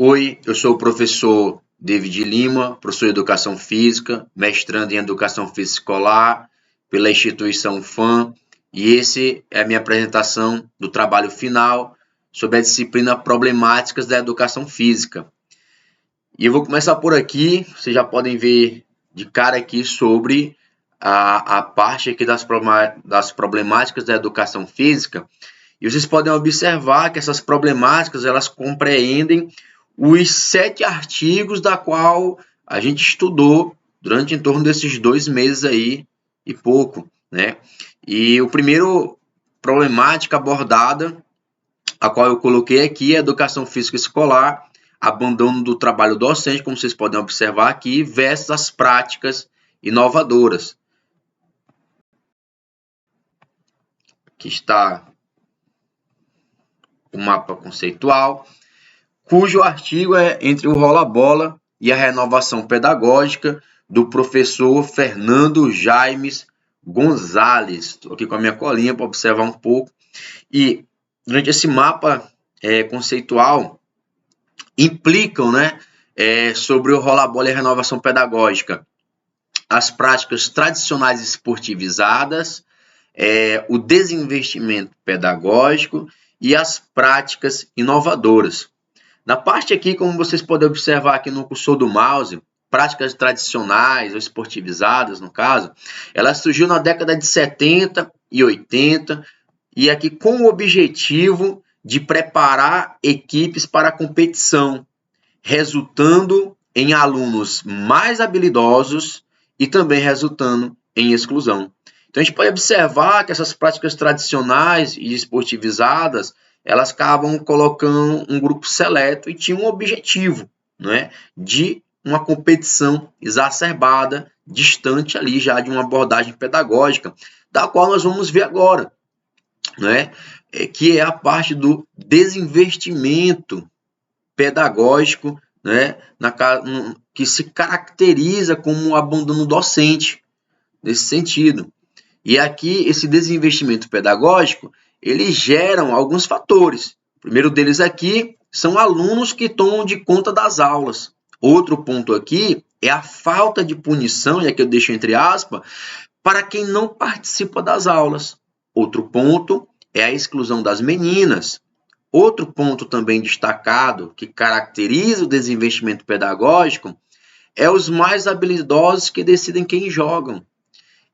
Oi, eu sou o professor David Lima, professor de Educação Física, mestrando em Educação Física Escolar pela instituição FAM, e esse é a minha apresentação do trabalho final sobre a disciplina Problemáticas da Educação Física. E eu vou começar por aqui, vocês já podem ver de cara aqui sobre a parte aqui das problemáticas da Educação Física, e vocês podem observar que essas problemáticas elas compreendem os 7 artigos da qual a gente estudou durante em torno desses 2 meses aí e pouco, né? E o primeiro problemática abordada, a qual eu coloquei aqui, é a educação física escolar, abandono do trabalho docente, como vocês podem observar aqui, versus as práticas inovadoras. Aqui está o mapa conceitual, cujo artigo é Entre o Rola-Bola e a Renovação Pedagógica, do professor Fernando Jaimes Gonzalez. Estou aqui com a minha colinha para observar um pouco. E durante esse mapa conceitual, implicam, sobre o rola-bola e a renovação pedagógica, as práticas tradicionais esportivizadas, o desinvestimento pedagógico e as práticas inovadoras. Na parte aqui, como vocês podem observar aqui no cursor do mouse, práticas tradicionais ou esportivizadas, no caso, ela surgiu na década de 70 e 80, e aqui com o objetivo de preparar equipes para a competição, resultando em alunos mais habilidosos e também resultando em exclusão. Então, a gente pode observar que essas práticas tradicionais e esportivizadas, elas acabam colocando um grupo seleto e tinham um objetivo, de uma competição exacerbada, distante ali já de uma abordagem pedagógica, da qual nós vamos ver agora, que é a parte do desinvestimento pedagógico, que se caracteriza como um abandono docente, nesse sentido. E aqui, esse desinvestimento pedagógico, eles geram alguns fatores. O primeiro deles aqui são alunos que tomam de conta das aulas. Outro ponto aqui é a falta de punição, e aqui eu deixo entre aspas, para quem não participa das aulas. Outro ponto é a exclusão das meninas. Outro ponto também destacado, que caracteriza o desinvestimento pedagógico, é os mais habilidosos que decidem quem jogam.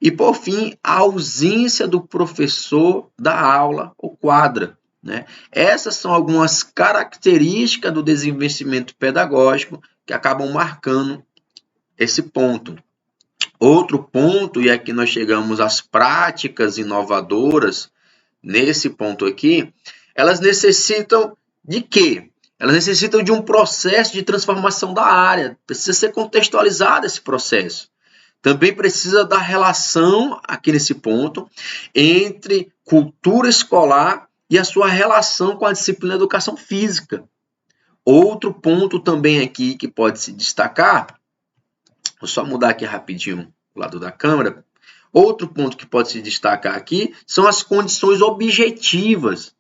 E, por fim, a ausência do professor da aula ou quadra. Essas são algumas características do desinvestimento pedagógico que acabam marcando esse ponto. Outro ponto, e aqui nós chegamos às práticas inovadoras, nesse ponto aqui, elas necessitam de quê? Elas necessitam de um processo de transformação da área. Precisa ser contextualizado esse processo. Também precisa da relação, aqui nesse ponto, entre cultura escolar e a sua relação com a disciplina de educação física. Outro ponto também aqui que pode se destacar, vou só mudar aqui rapidinho o lado da câmera. Outro ponto que pode se destacar aqui são as condições objetivas,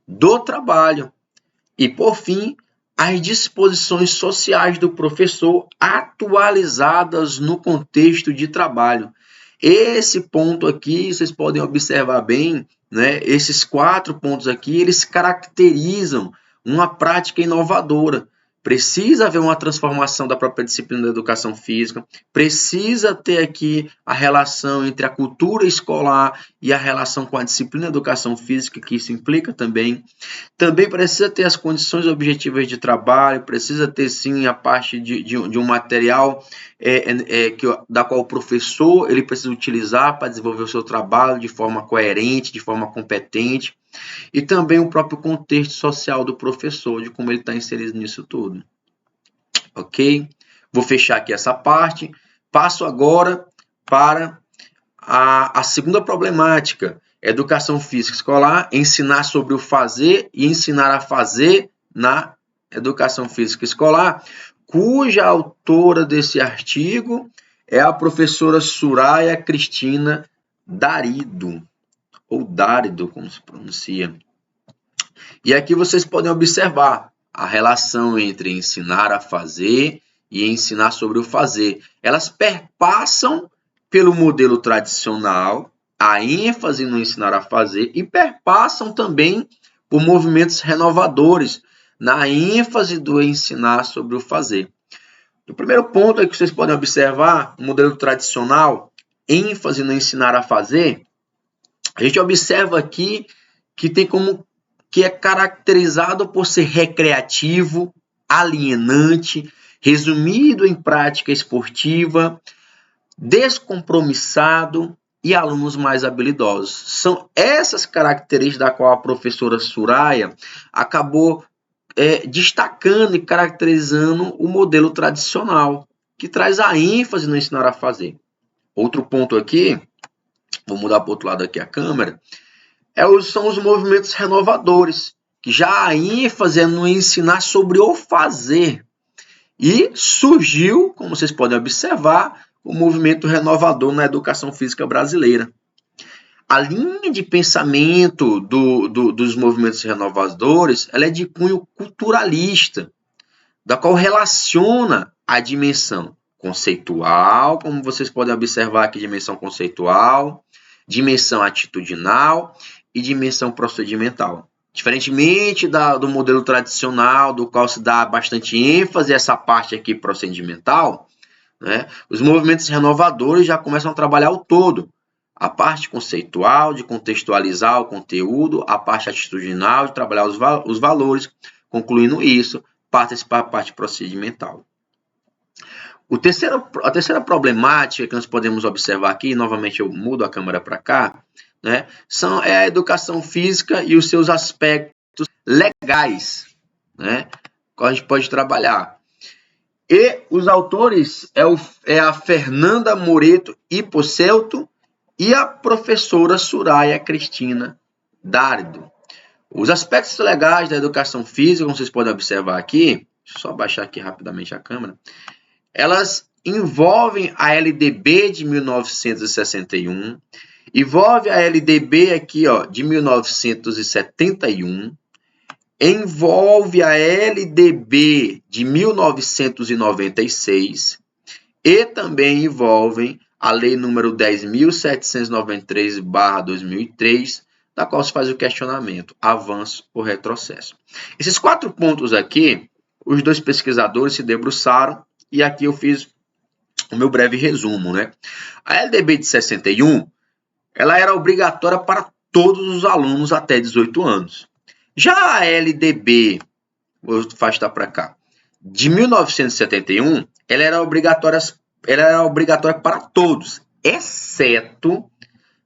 do trabalho. E, por fim, as disposições sociais do professor atualizadas no contexto de trabalho. Esse ponto aqui, vocês podem observar bem, esses 4 pontos aqui, eles caracterizam uma prática inovadora. Precisa haver uma transformação da própria disciplina da educação física, precisa ter aqui a relação entre a cultura escolar e a relação com a disciplina da educação física, que isso implica também. Também precisa ter as condições objetivas de trabalho, precisa ter sim a parte de um material da qual o professor ele precisa utilizar para desenvolver o seu trabalho de forma coerente, de forma competente. E também o próprio contexto social do professor, de como ele está inserido nisso tudo. Ok? Vou fechar aqui essa parte. Passo agora para a segunda problemática. Educação física escolar, ensinar sobre o fazer e ensinar a fazer na educação física escolar, cuja autora desse artigo é a professora Soraya Cristina Darido, ou Dárido, como se pronuncia. E aqui vocês podem observar a relação entre ensinar a fazer e ensinar sobre o fazer. Elas perpassam pelo modelo tradicional, a ênfase no ensinar a fazer, e perpassam também por movimentos renovadores, na ênfase do ensinar sobre o fazer. O primeiro ponto é que vocês podem observar, o modelo tradicional, ênfase no ensinar a fazer, a gente observa aqui que é caracterizado por ser recreativo, alienante, resumido em prática esportiva, descompromissado e alunos mais habilidosos. São essas características da qual a professora Soraya acabou destacando e caracterizando o modelo tradicional, que traz a ênfase no ensinar a fazer. Outro ponto aqui, vou mudar para o outro lado aqui a câmera, são os movimentos renovadores, que já a ênfase é no ensinar sobre o fazer. E surgiu, como vocês podem observar, o movimento renovador na educação física brasileira. A linha de pensamento dos movimentos renovadores, ela é de cunho culturalista, da qual relaciona a dimensão conceitual, como vocês podem observar aqui, dimensão conceitual, dimensão atitudinal e dimensão procedimental. Diferentemente do modelo tradicional, do qual se dá bastante ênfase a essa parte aqui procedimental, né, os movimentos renovadores já começam a trabalhar o todo. A parte conceitual, de contextualizar o conteúdo, a parte atitudinal, de trabalhar os valores, concluindo isso, parte para a parte procedimental. A terceira problemática que nós podemos observar aqui, novamente eu mudo a câmera para cá, né, é a educação física e os seus aspectos legais, né, que a gente pode trabalhar. E os autores é a Fernanda Moreto Hiposselto e a professora Soraya Cristina Dardo. Os aspectos legais da educação física, como vocês podem observar aqui, deixa eu só baixar aqui rapidamente a câmera, elas envolvem a LDB de 1961, envolve a LDB aqui, ó, de 1971, envolve a LDB de 1996 e também envolvem a Lei número 10.793/2003, da qual se faz o questionamento, avanço ou retrocesso. Esses 4 pontos aqui, os dois pesquisadores se debruçaram e aqui eu fiz o meu breve resumo, né? A LDB de 61, ela era obrigatória para todos os alunos até 18 anos. Já a LDB, vou afastar para cá, de 1971, ela era obrigatória para todos, exceto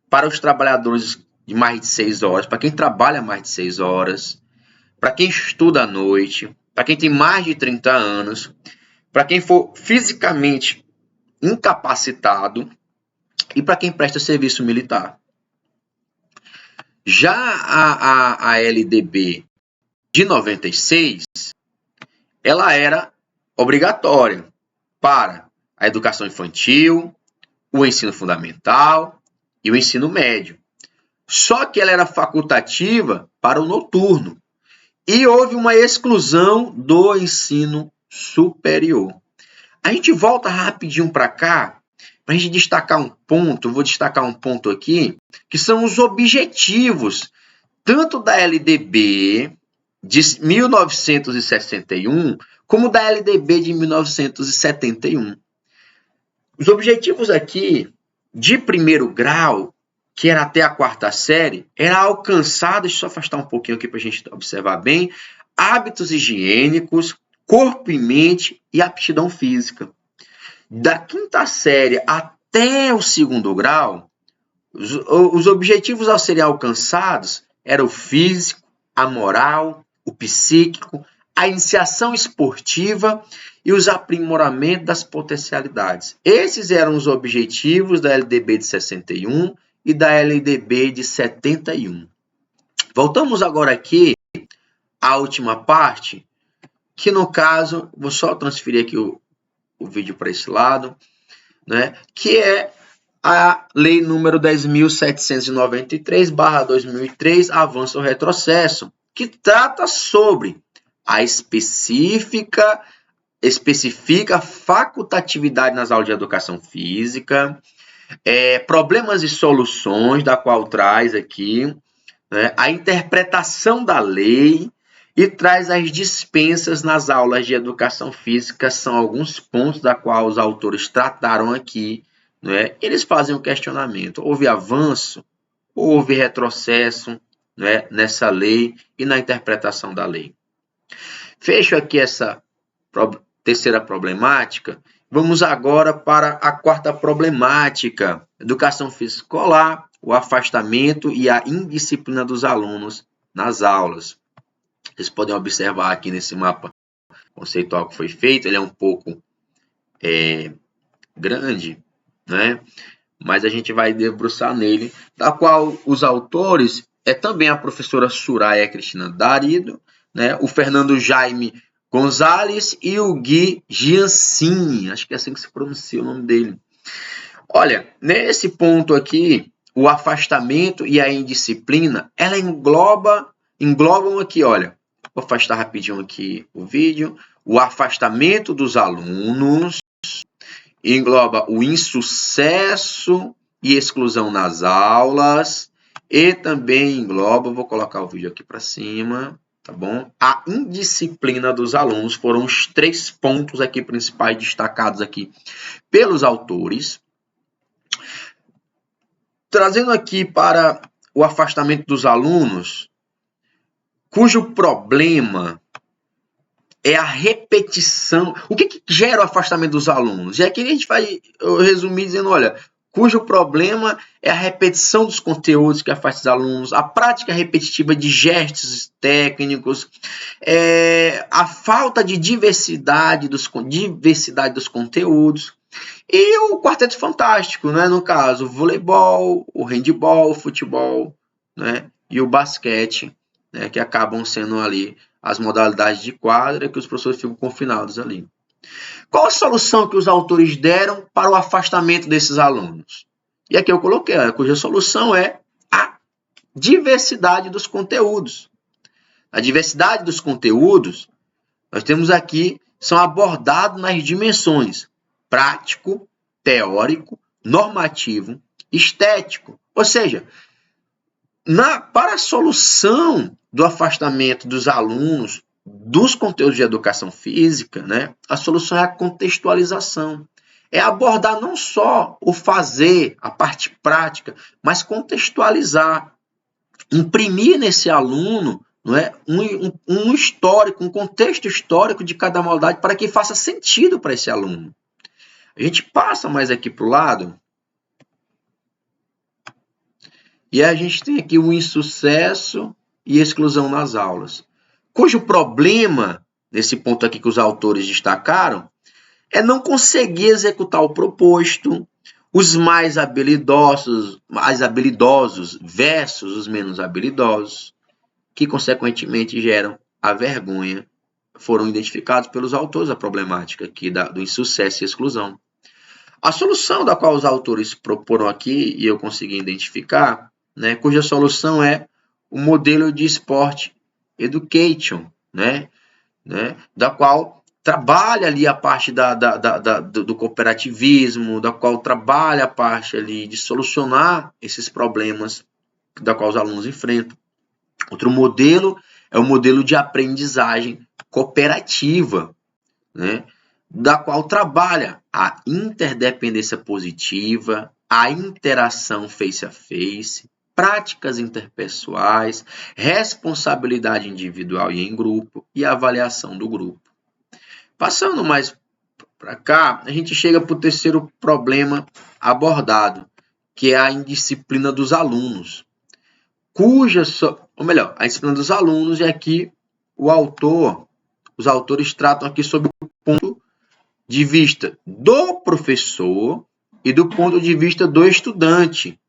para os trabalhadores de mais de 6 horas, para quem trabalha mais de 6 horas, para quem estuda à noite, para quem tem mais de 30 anos, para quem for fisicamente incapacitado e para quem presta serviço militar. Já a LDB de 96, ela era obrigatória para a educação infantil, o ensino fundamental e o ensino médio. Só que ela era facultativa para o noturno. E houve uma exclusão do ensino superior. A gente volta rapidinho para cá, para a gente destacar um ponto, eu vou destacar um ponto aqui, que são os objetivos, tanto da LDB de 1961, como da LDB de 1971. Os objetivos aqui, de primeiro grau, que era até a 4ª série, era alcançar, deixa eu só afastar um pouquinho aqui para a gente observar bem, hábitos higiênicos, corpo e mente e aptidão física. Da 5ª série até o 2º grau, os objetivos a serem alcançados eram o físico, a moral, o psíquico, a iniciação esportiva e os aprimoramentos das potencialidades. Esses eram os objetivos da LDB de 61 e da LDB de 71. Voltamos agora aqui à última parte, que no caso, vou só transferir aqui o vídeo para esse lado, né, que é a Lei número 10.793/2003, avanço ou retrocesso, que trata sobre especifica facultatividade nas aulas de educação física, problemas e soluções, da qual traz aqui, né, a interpretação da lei e traz as dispensas nas aulas de educação física. São alguns pontos da qual os autores trataram aqui, né? Eles fazem um questionamento: houve avanço ou houve retrocesso, né, nessa lei e na interpretação da lei? Fecho aqui essa terceira problemática. Vamos agora para a quarta problemática: educação física escolar, o afastamento e a indisciplina dos alunos nas aulas. Vocês podem observar aqui nesse mapa conceitual que foi feito, ele é um pouco grande, né? Mas a gente vai debruçar nele, da qual os autores também a professora Soraya Cristina Darido, né? O Fernando Jaime Gonzalez e o Gui Giancini, acho que é assim que se pronuncia o nome dele. Olha, nesse ponto aqui, o afastamento e a indisciplina, ela englobam aqui, olha, vou afastar rapidinho aqui o vídeo, o afastamento dos alunos, engloba o insucesso e exclusão nas aulas, e também engloba, vou colocar o vídeo aqui para cima, tá bom? A indisciplina dos alunos. Foram os 3 pontos aqui principais destacados aqui pelos autores. Trazendo aqui para o afastamento dos alunos, cujo problema é a repetição. O que gera o afastamento dos alunos? E aqui a gente vai resumir dizendo, olha, cujo problema é a repetição dos conteúdos que afasta os alunos, a prática repetitiva de gestos técnicos, a falta de diversidade dos conteúdos, e o quarteto fantástico, né? No caso, o voleibol, o handebol, o futebol, né? E o basquete, né? Que acabam sendo ali as modalidades de quadra que os professores ficam confinados ali. Qual a solução que os autores deram para o afastamento desses alunos? E aqui eu coloquei, cuja solução é a diversidade dos conteúdos. A diversidade dos conteúdos, nós temos aqui, são abordados nas dimensões prático, teórico, normativo, estético. Ou seja, para a solução do afastamento dos alunos dos conteúdos de educação física, né, a solução é a contextualização. É abordar não só o fazer, a parte prática, mas contextualizar. Imprimir nesse aluno, não é, um histórico, um contexto histórico de cada modalidade para que faça sentido para esse aluno. A gente passa mais aqui para o lado. E a gente tem aqui o insucesso e exclusão nas aulas. Cujo problema, nesse ponto aqui que os autores destacaram, é não conseguir executar o proposto, os mais habilidosos versus os menos habilidosos, que consequentemente geram a vergonha, foram identificados pelos autores a problemática aqui do insucesso e exclusão. A solução da qual os autores proporam aqui, e eu consegui identificar, né, cuja solução é o modelo de Sport Education, né, da qual trabalha ali a parte do cooperativismo, da qual trabalha a parte ali de solucionar esses problemas da qual os alunos enfrentam. Outro modelo é o modelo de aprendizagem cooperativa, né, da qual trabalha a interdependência positiva, a interação face a face, práticas interpessoais, responsabilidade individual e em grupo e avaliação do grupo. Passando mais para cá, a gente chega para o terceiro problema abordado, que é a indisciplina dos alunos. A indisciplina dos alunos é aqui os autores tratam aqui sobre o ponto de vista do professor e do ponto de vista do estudante.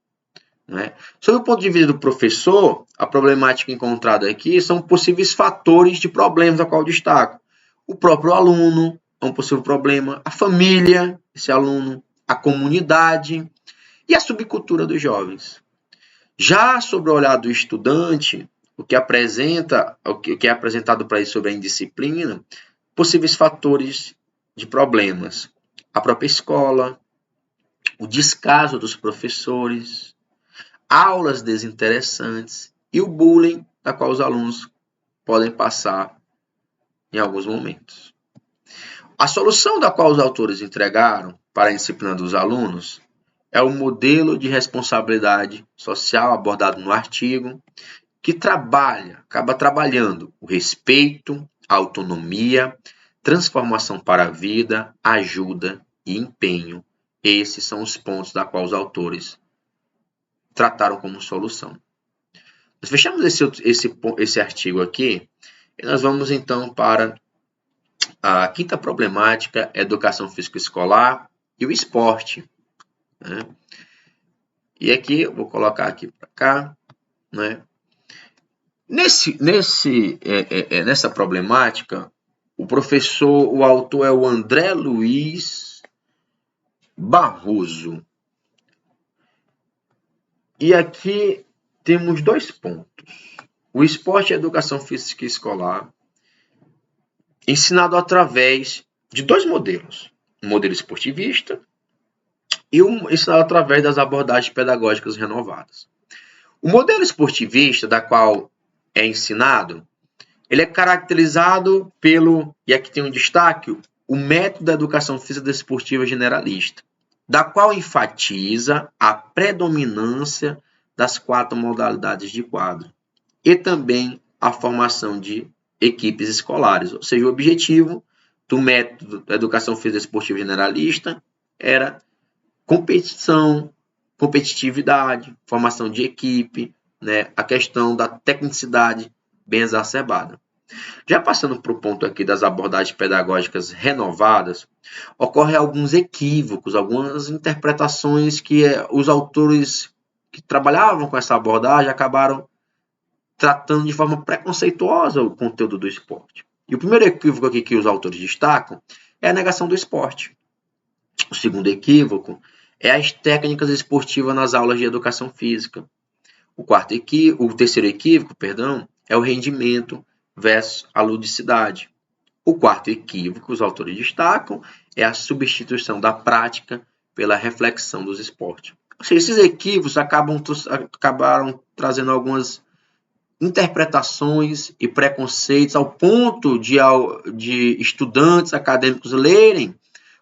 Né? Sob o ponto de vista do professor, a problemática encontrada aqui são possíveis fatores de problemas a qual eu destaco. O próprio aluno é um possível problema, a família, esse aluno, a comunidade e a subcultura dos jovens. Já sobre o olhar do estudante, o que é apresentado para ele sobre a indisciplina, possíveis fatores de problemas, a própria escola, o descaso dos professores, aulas desinteressantes e o bullying da qual os alunos podem passar em alguns momentos. A solução da qual os autores entregaram para a disciplina dos alunos é o modelo de responsabilidade social abordado no artigo, que acaba trabalhando o respeito, a autonomia, transformação para a vida, ajuda e empenho. Esses são os pontos da qual os autores trataram como solução. Nós fechamos esse artigo aqui e nós vamos então para a quinta problemática, educação física escolar e o esporte. Né? E aqui, eu vou colocar aqui para cá, né? Nessa problemática, o autor é o André Luiz Barroso. E aqui temos 2 pontos. O esporte e a educação física escolar, ensinado através de 2 modelos. Um modelo esportivista e ensinado através das abordagens pedagógicas renovadas. O modelo esportivista, da qual é ensinado, ele é caracterizado e aqui tem um destaque, o método da educação física desportiva generalista, da qual enfatiza a predominância das 4 modalidades de quadro e também a formação de equipes escolares, ou seja, o objetivo do método da educação física desportiva generalista era competitividade, formação de equipe, né, a questão da tecnicidade bem exacerbada. Já passando para o ponto aqui das abordagens pedagógicas renovadas, ocorrem alguns equívocos, algumas interpretações que os autores que trabalhavam com essa abordagem acabaram tratando de forma preconceituosa o conteúdo do esporte. E o primeiro equívoco aqui que os autores destacam é a negação do esporte. O segundo equívoco é as técnicas esportivas nas aulas de educação física. O terceiro equívoco, é o rendimento versus a ludicidade. O quarto equívoco que os autores destacam é a substituição da prática pela reflexão dos esportes. Ou seja, esses equívocos acabaram trazendo algumas interpretações e preconceitos ao ponto de estudantes acadêmicos lerem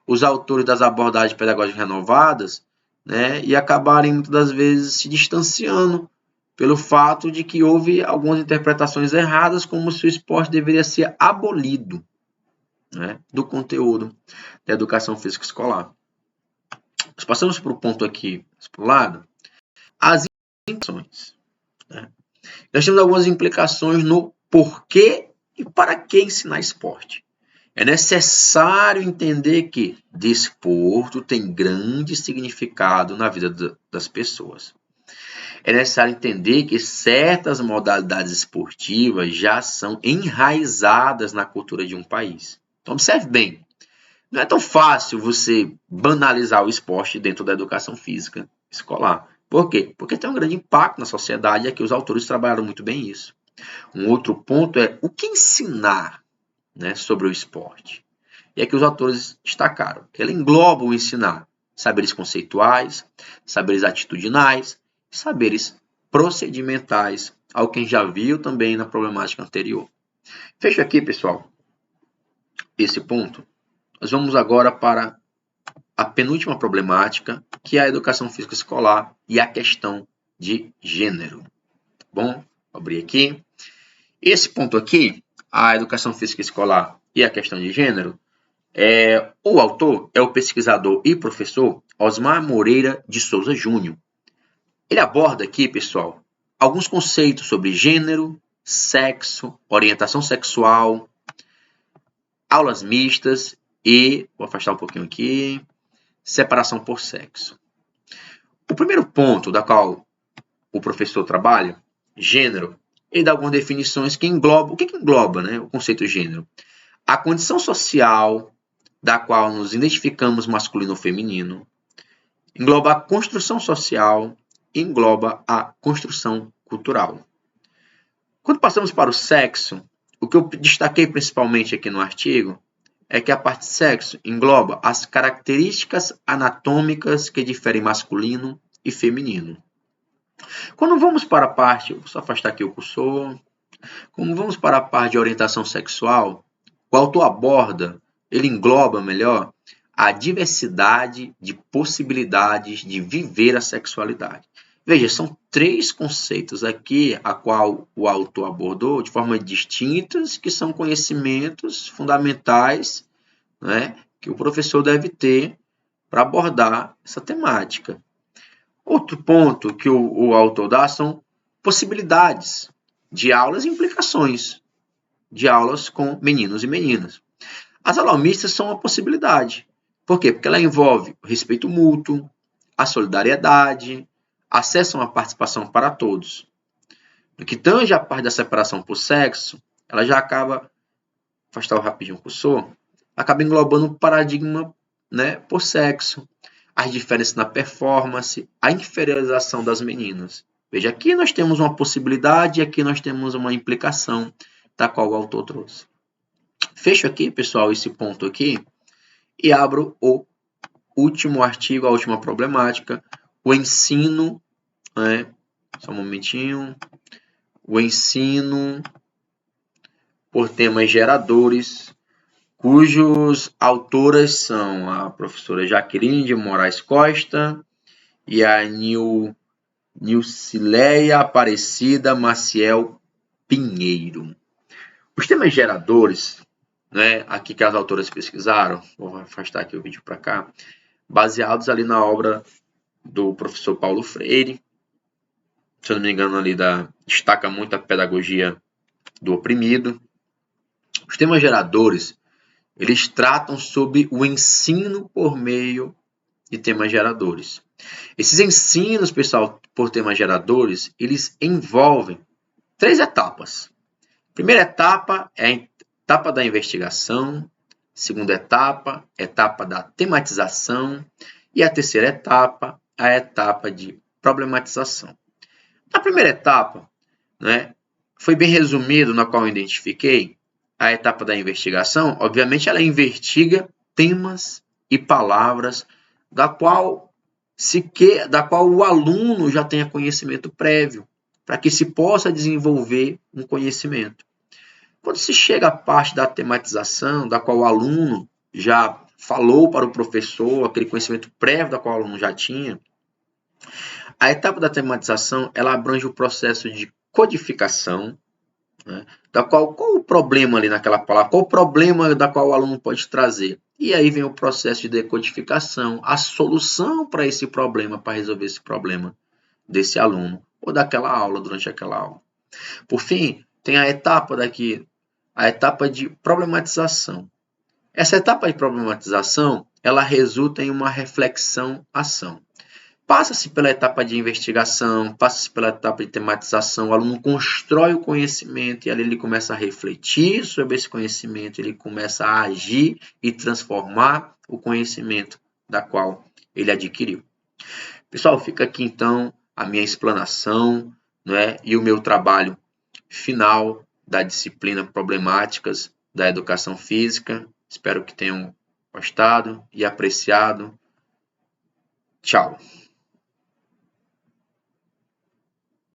os autores das abordagens pedagógicas renovadas, né, e acabarem muitas das vezes se distanciando pelo fato de que houve algumas interpretações erradas, como se o esporte deveria ser abolido, né, do conteúdo da educação física escolar. Nós passamos para o ponto aqui, para o lado, as implicações. Né? Nós temos algumas implicações no porquê e para que ensinar esporte. É necessário entender que desporto tem grande significado na vida das pessoas. É necessário entender que certas modalidades esportivas já são enraizadas na cultura de um país. Então, observe bem, não é tão fácil você banalizar o esporte dentro da educação física escolar. Por quê? Porque tem um grande impacto na sociedade e aqui os autores trabalharam muito bem isso. Um outro ponto é o que ensinar, né, sobre o esporte. E aqui os autores destacaram que ele engloba o ensinar saberes conceituais, saberes atitudinais, saberes procedimentais, ao que já viu também na problemática anterior. Fecho aqui, pessoal, esse ponto. Nós vamos agora para a penúltima problemática, que é a educação física escolar e a questão de gênero. Tá bom? Vou abrir aqui. Esse ponto aqui, a educação física escolar e a questão de gênero, o autor é o pesquisador e professor Osmar Moreira de Souza Júnior. Ele aborda aqui, pessoal, alguns conceitos sobre gênero, sexo, orientação sexual, aulas mistas e, vou afastar um pouquinho aqui, separação por sexo. O primeiro ponto da qual o professor trabalha, gênero, ele dá algumas definições que englobam, o que engloba, né, o conceito de gênero? A condição social da qual nos identificamos masculino ou feminino, engloba a construção social, engloba a construção cultural. Quando passamos para o sexo, o que eu destaquei principalmente aqui no artigo é que a parte sexo engloba as características anatômicas que diferem masculino e feminino. Quando vamos para a parte, vou só afastar aqui o cursor, quando vamos para a parte de orientação sexual, o autor aborda, ele engloba melhor, a diversidade de possibilidades de viver a sexualidade. Veja, são 3 conceitos aqui a qual o autor abordou de forma distintas, que são conhecimentos fundamentais, né, que o professor deve ter para abordar essa temática. Outro ponto que o autor dá são possibilidades de aulas e implicações de aulas com meninos e meninas. As aulas mistas são uma possibilidade. Por quê? Porque ela envolve o respeito mútuo, a solidariedade, acesso a uma participação para todos. No que tange a parte da separação por sexo, ela já acaba, afastar rapidinho o cursor, acaba englobando um paradigma, né, por sexo, as diferenças na performance, a inferiorização das meninas. Veja, aqui nós temos uma possibilidade e aqui nós temos uma implicação da qual o autor trouxe. Fecho aqui, pessoal, esse ponto aqui e abro o último artigo, a última problemática, o ensino, né? Só um momentinho. O ensino por temas geradores, cujos autoras são a professora Jaqueline de Moraes Costa e a Nilcileia Aparecida Maciel Pinheiro. Os temas geradores, né, aqui que as autoras pesquisaram, vou afastar aqui o vídeo para cá, baseados ali na obra do professor Paulo Freire, se eu não me engano ali destaca muito a pedagogia do oprimido. Os temas geradores, eles tratam sobre o ensino por meio de temas geradores. Esses ensinos, pessoal, por temas geradores, eles envolvem 3 etapas. A primeira etapa é a etapa da investigação, segunda etapa, etapa da tematização e a terceira etapa, a etapa de problematização. Na primeira etapa, né, foi bem resumido, na qual eu identifiquei, a etapa da investigação. Obviamente, ela investiga temas e palavras da qual o aluno já tenha conhecimento prévio, para que se possa desenvolver um conhecimento. Quando se chega à parte da tematização, da qual o aluno já falou para o professor, aquele conhecimento prévio da qual o aluno já tinha, a etapa da tematização, ela abrange o processo de codificação, né, da qual o problema ali naquela palavra, qual o problema da qual o aluno pode trazer. E aí vem o processo de decodificação, a solução para esse problema, para resolver esse problema desse aluno, ou daquela aula, durante aquela aula. Por fim, tem a etapa de problematização. Essa etapa de problematização, ela resulta em uma reflexão-ação. Passa-se pela etapa de investigação, passa-se pela etapa de tematização, o aluno constrói o conhecimento e ali ele começa a refletir sobre esse conhecimento, ele começa a agir e transformar o conhecimento da qual ele adquiriu. Pessoal, fica aqui então a minha explanação, né, e o meu trabalho final da disciplina Problemáticas da Educação Física. Espero que tenham gostado e apreciado. Tchau.